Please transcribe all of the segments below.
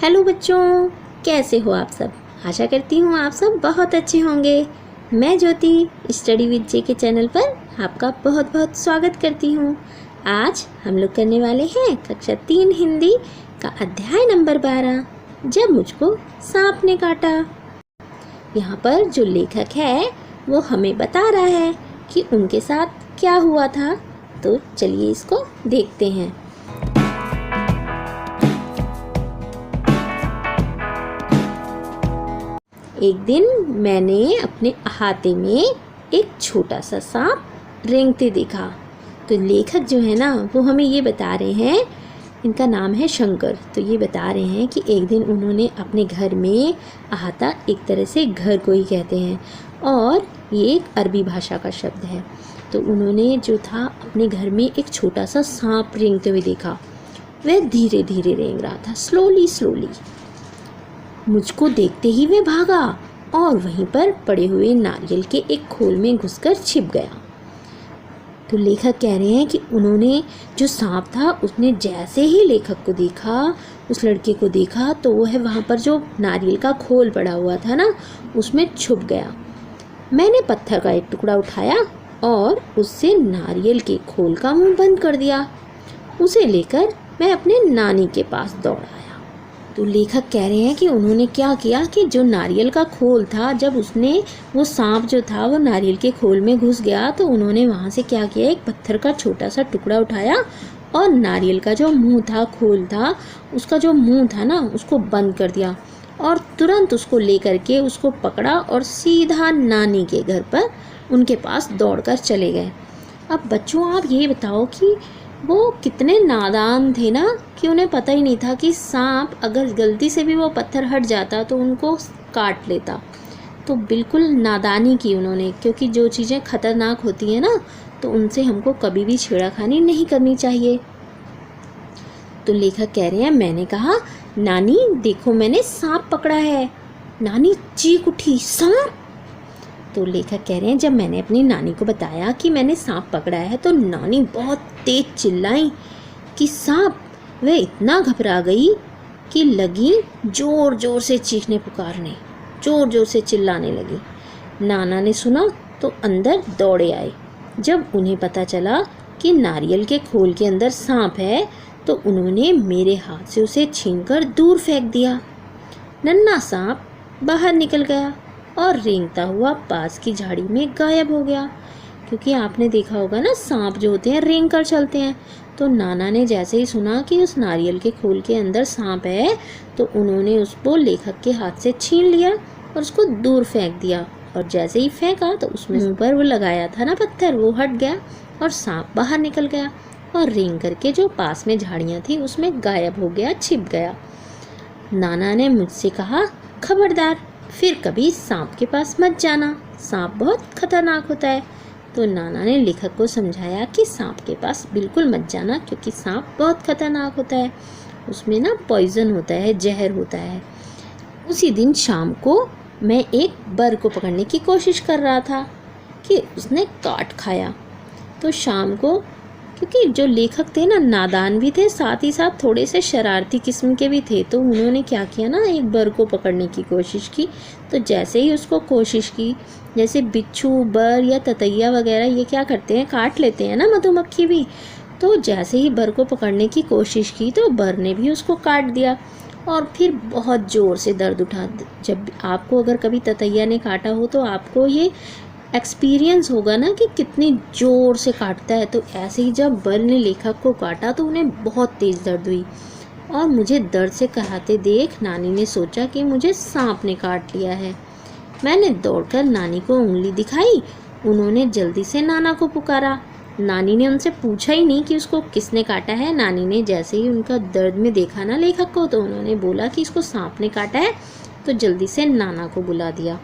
Hello बच्चों, कैसे हो आप सब। आशा करती हूँ आप सब बहुत अच्छे होंगे। मैं ज्योति स्टडी विद जे के चैनल पर आपका बहुत बहुत स्वागत करती हूँ। आज हम लोग करने वाले हैं कक्षा 3 हिंदी का अध्याय नंबर 12, जब मुझको सांप ने काटा। यहाँ पर जो लेखक है वो हमें बता रहा है कि उनके साथ क्या हुआ था। तो चलिए इसको देखते हैं। एक दिन मैंने अपने अहाते में एक छोटा सा सांप रेंगते देखा। तो लेखक जो है ना वो हमें ये बता रहे हैं, इनका नाम है शंकर। तो ये बता रहे हैं कि एक दिन उन्होंने अपने घर में, अहाता एक तरह से घर को ही कहते हैं और ये एक अरबी भाषा का शब्द है। तो उन्होंने जो था अपने घर में एक छोटा सा सांप रेंगते हुए देखा। वह धीरे धीरे रेंग रहा था, स्लोली स्लोली। मुझको देखते ही वह भागा और वहीं पर पड़े हुए नारियल के एक खोल में घुसकर छिप गया। तो लेखक कह रहे हैं कि उन्होंने जो सांप था उसने जैसे ही लेखक को देखा, उस लड़के को देखा, तो वह वहाँ पर जो नारियल का खोल पड़ा हुआ था ना उसमें छुप गया। मैंने पत्थर का एक टुकड़ा उठाया और उससे नारियल के खोल का मुंह बंद कर दिया। उसे लेकर मैं अपने नानी के पास दौड़ आया। तो लेखक कह रहे हैं कि उन्होंने क्या किया कि जो नारियल का खोल था, जब उसने वो सांप जो था वो नारियल के खोल में घुस गया तो उन्होंने वहाँ से क्या किया, एक पत्थर का छोटा सा टुकड़ा उठाया और नारियल का जो मुंह था, खोल था, उसका जो मुंह था ना उसको बंद कर दिया और तुरंत उसको लेकर के उसको पकड़ा और सीधा नानी के घर पर उनके पास दौड़कर चले गए। अब बच्चों आप ये बताओ कि वो कितने नादान थे ना, कि उन्हें पता ही नहीं था कि सांप अगर गलती से भी वो पत्थर हट जाता तो उनको काट लेता। तो बिल्कुल नादानी की उन्होंने, क्योंकि जो चीज़ें खतरनाक होती हैं ना तो उनसे हमको कभी भी छेड़खानी नहीं करनी चाहिए। तो लेखक कह रहे हैं, मैंने कहा नानी देखो मैंने सांप पकड़ा है। नानी चीख उठी, सांप? तो लेखक कह रहे हैं जब मैंने अपनी नानी को बताया कि मैंने सांप पकड़ा है तो नानी बहुत तेज चिल्लाई कि सांप। वह इतना घबरा गई कि लगी जोर जोर से चीखने पुकारने, जोर जोर से चिल्लाने लगी। नाना ने सुना तो अंदर दौड़े आए। जब उन्हें पता चला कि नारियल के खोल के अंदर सांप है तो उन्होंने मेरे हाथ से उसे छीनकर दूर फेंक दिया। नन्हा सांप बाहर निकल गया और रेंगता हुआ पास की झाड़ी में गायब हो गया। क्योंकि आपने देखा होगा ना, सांप जो होते हैं रेंग कर चलते हैं। तो नाना ने जैसे ही सुना कि उस नारियल के खोल के अंदर सांप है तो उन्होंने उसको लेखक के हाथ से छीन लिया और उसको दूर फेंक दिया। और जैसे ही फेंका तो उसमें ऊपर वो लगाया था ना पत्थर, वो हट गया और सांप बाहर निकल गया और रेंग करके जो पास में झाड़ियाँ थी उसमें गायब हो गया, छिप गया। नाना ने मुझसे कहा, खबरदार फिर कभी सांप के पास मत जाना, सांप बहुत खतरनाक होता है। तो नाना ने लेखक को समझाया कि सांप के पास बिल्कुल मत जाना, क्योंकि सांप बहुत खतरनाक होता है, उसमें ना पॉइजन होता है, जहर होता है। उसी दिन शाम को मैं एक बर को पकड़ने की कोशिश कर रहा था कि उसने काट खाया। तो शाम को, क्योंकि जो लेखक थे ना नादान भी थे, साथ ही साथ थोड़े से शरारती किस्म के भी थे, तो उन्होंने क्या किया ना, एक बर को पकड़ने की कोशिश की। तो जैसे ही उसको कोशिश की, जैसे बिच्छू, बर या ततैया वगैरह ये क्या करते हैं, काट लेते हैं ना, मधुमक्खी भी। तो जैसे ही बर को पकड़ने की कोशिश की तो बर ने भी उसको काट दिया और फिर बहुत ज़ोर से दर्द उठा। जब आपको अगर कभी ततैया ने काटा हो तो आपको ये एक्सपीरियंस होगा ना कि कितनी ज़ोर से काटता है। तो ऐसे ही जब बर ने लेखक को काटा तो उन्हें बहुत तेज़ दर्द हुई और मुझे दर्द से कराहते देख नानी ने सोचा कि मुझे सांप ने काट लिया है। मैंने दौड़कर नानी को उंगली दिखाई। उन्होंने जल्दी से नाना को पुकारा। नानी ने उनसे पूछा ही नहीं कि उसको किसने काटा है। नानी ने जैसे ही उनका दर्द में देखा ना लेखक को तो उन्होंने बोला कि इसको सांप ने काटा है। तो जल्दी से नाना को बुला दिया।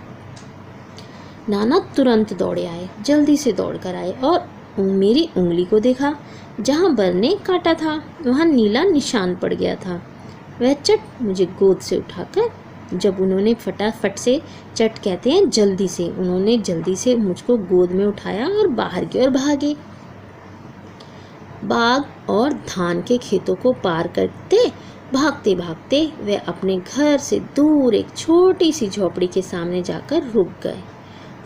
नाना तुरंत दौड़े आए, जल्दी से दौड़ कर आए और मेरी उंगली को देखा। जहाँ बर ने काटा था वहाँ नीला निशान पड़ गया था। वह चट मुझे गोद से उठाकर, जब उन्होंने फटाफट से, चट कहते हैं जल्दी से, उन्होंने जल्दी से मुझको गोद में उठाया और बाहर की ओर भागे। बाग और धान के खेतों को पार करते भागते भागते वे अपने घर से दूर एक छोटी सी झोपड़ी के सामने जाकर रुक गए।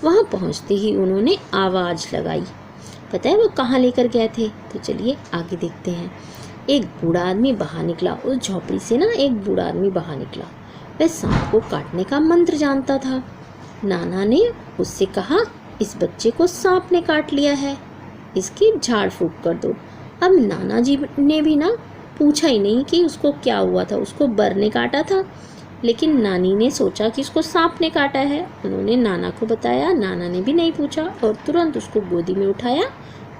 वहाँ पहुँचते ही उन्होंने आवाज़ लगाई। पता है वो कहाँ लेकर गए थे? तो चलिए आगे देखते हैं। एक बूढ़ा आदमी बाहर निकला। उस झोपड़ी से ना एक बूढ़ा आदमी बाहर निकला। वह सांप को काटने का मंत्र जानता था। नाना ने उससे कहा, इस बच्चे को सांप ने काट लिया है, इसकी झाड़ फूक कर दो। अब नाना जी ने भी ना पूछा ही नहीं कि उसको क्या हुआ था, उसको बर ने काटा था, लेकिन नानी ने सोचा कि उसको सांप ने काटा है। उन्होंने नाना को बताया, नाना ने भी नहीं पूछा और तुरंत उसको गोदी में उठाया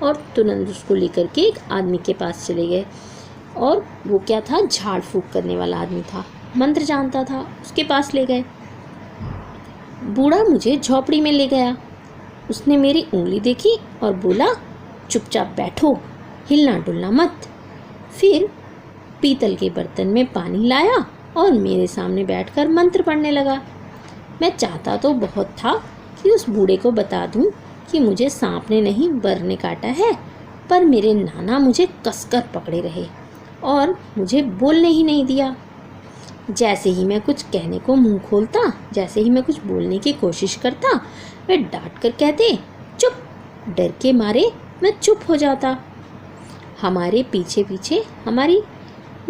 और तुरंत उसको लेकर के एक आदमी के पास चले गए। और वो क्या था? झाड़ फूक करने वाला आदमी था, मंत्र जानता था। उसके पास ले गए। बूढ़ा मुझे झोपड़ी में ले गया। उसने मेरी उंगली देखी और बोला, चुपचाप बैठो, हिलना डुलना मत। फिर पीतल के बर्तन में पानी लाया और मेरे सामने बैठकर मंत्र पढ़ने लगा। मैं चाहता तो बहुत था कि उस बूढ़े को बता दूं कि मुझे सांप ने नहीं बर ने काटा है, पर मेरे नाना मुझे कसकर पकड़े रहे और मुझे बोलने ही नहीं दिया। जैसे ही मैं कुछ कहने को मुंह खोलता, जैसे ही मैं कुछ बोलने की कोशिश करता, वे डांट कर कहते, चुप। डर के मारे मैं चुप हो जाता। हमारे पीछे पीछे हमारी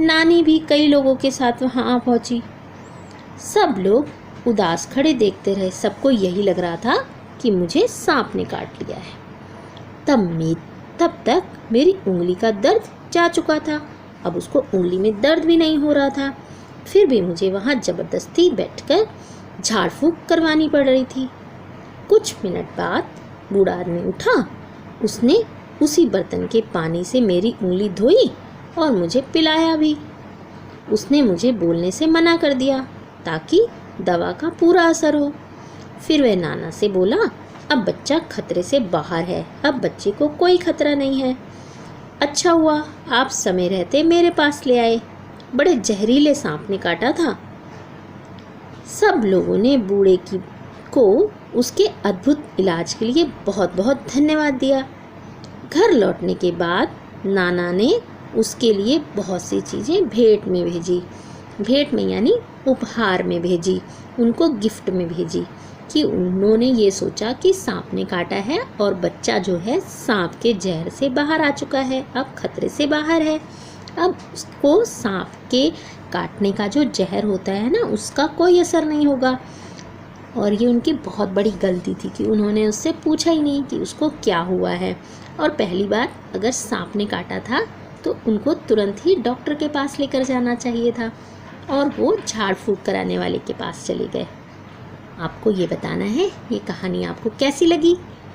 नानी भी कई लोगों के साथ वहाँ आ पहुँची। सब लोग उदास खड़े देखते रहे। सबको यही लग रहा था कि मुझे सांप ने काट लिया है। तब तक मेरी उंगली का दर्द जा चुका था। अब उसको उंगली में दर्द भी नहीं हो रहा था। फिर भी मुझे वहाँ ज़बरदस्ती बैठकर झाड़ फूक करवानी पड़ रही थी। कुछ मिनट बाद बूढ़ा आदमी उठा। उसने उसी बर्तन के पानी से मेरी उंगली धोई और मुझे पिलाया भी। उसने मुझे बोलने से मना कर दिया ताकि दवा का पूरा असर हो। फिर वह नाना से बोला, अब बच्चा खतरे से बाहर है, अब बच्चे को कोई खतरा नहीं है। अच्छा हुआ आप समय रहते मेरे पास ले आए, बड़े जहरीले सांप ने काटा था। सब लोगों ने बूढ़े को उसके अद्भुत इलाज के लिए बहुत बहुत धन्यवाद दिया। घर लौटने के बाद नाना ने उसके लिए बहुत सी चीज़ें भेंट में भेजी। भेंट में यानी उपहार में भेजी, उनको गिफ्ट में भेजी कि उन्होंने ये सोचा कि सांप ने काटा है और बच्चा जो है सांप के जहर से बाहर आ चुका है, अब खतरे से बाहर है। अब उसको सांप के काटने का जो जहर होता है ना, उसका कोई असर नहीं होगा। और ये उनकी बहुत बड़ी गलती थी कि उन्होंने उससे पूछा ही नहीं कि उसको क्या हुआ है। और पहली बार अगर सांप ने काटा था तो उनको तुरंत ही डॉक्टर के पास लेकर जाना चाहिए था और वो झाड़ फूक कराने वाले के पास चले गए। आपको ये बताना है ये कहानी आपको कैसी लगी।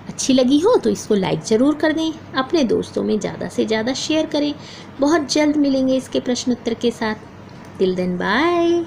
अच्छी लगी हो तो इसको लाइक ज़रूर कर दें, अपने दोस्तों में ज़्यादा से ज़्यादा शेयर करें। बहुत जल्द मिलेंगे इसके प्रश्नोत्तर के साथ। Till then bye.